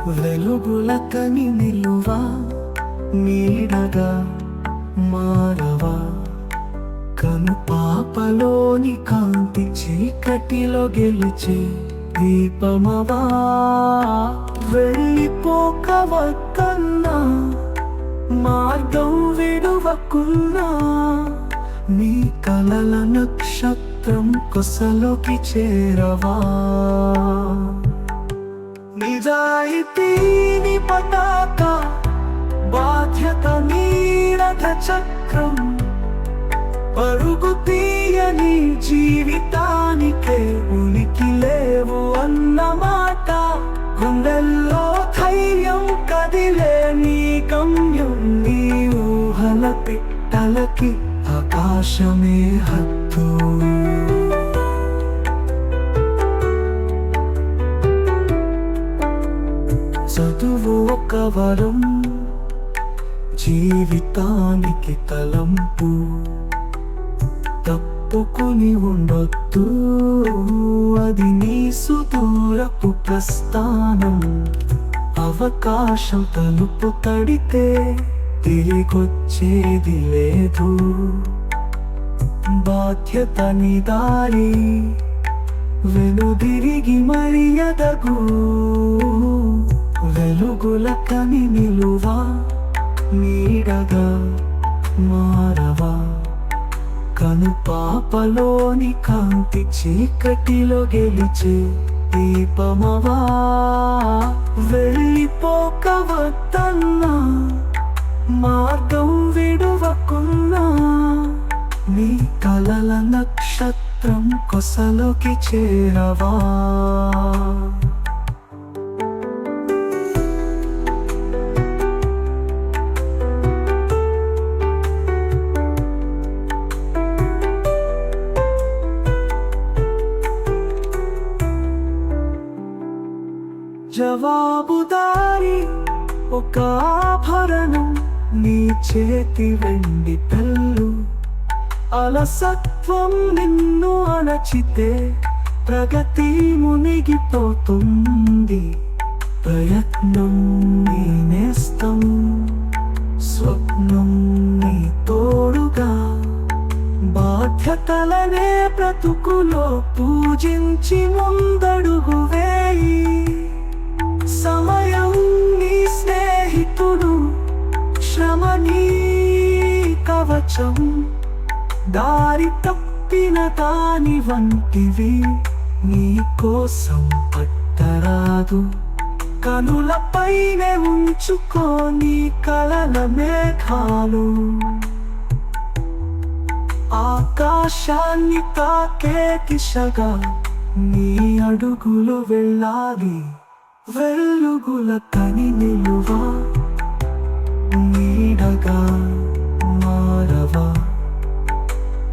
వెలుగులకని నిలువా నీడగా మారవా కనుపాపలోని కాంతి చీకటిలో గెలిచే దీపమవా వెళ్ళిపోకవద్దన్నా మార్గం విడువకున్నా నీ కలల నక్షత్రం కొసలోకి చేరవా నిజాయితీని పతాక బాధ్యత నీరథ చక్రం పరుగు తీయని జీవితానికే ఉనికి లేవు అన్నమాట గుండెల్లో ధైర్యం కదిలే నీ గమ్యం నీ ఊహల పిట్టలకి ఆకాశమే హద్దు చదువు ఒక వరం జీవితానికి తలంపు తప్పుకుని ఉండొద్దు అది నీ సుదూరపు ప్రస్థానం అవకాశం తలుపు తడితే తిరిగొచ్చేది లేదు బాధ్యత నీ దారి వెనుదిరిగి మరి ఎదగు వెలుగులకని నిలువా నీడగా మారవా కనుపాపలోని కాంతి చీకటిలో గెలిచే దీపమవా వెళ్ళిపోకవద్దన్నా మార్గం విడువకున్నా నీ కలల నక్షత్రం కొసలోకి చేరవా జవాబుదారి ఒక ఆభరణం నీ చేతి వెండి పెళ్ళు అలసత్వం నిన్ను అణచితే ప్రగతి మునిగిపోతుంది ప్రయత్నం నీ నేస్తం స్వప్నం నీ తోడుగా బాధ్యతలనే బ్రతుకులో పూజించి ముందడుగు వేయి సమయం నీ స్నేహితుడు శ్రమ నీ కవచం దారి తప్పిన దాని వంటివి నీ కోసం పట్టరాదు కనులపైనే ఉంచుకోని కలల మేఘాలు ఆకాశాన్ని తాకే దిశగా నీ అడుగులు వెళ్ళాలి వెలుగులకని నిలువా నీడగా మారవా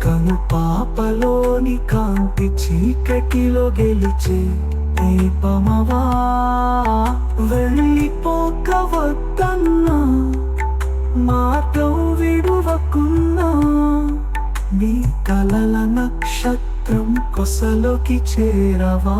కనుపాపలోని కాంతి చీకటిలో గెలిచే దీపమవా వెళ్ళిపోకవద్దన్నా మార్గం విడువకున్నా నీ కలల నక్షత్రం కొసలోకి చేరవా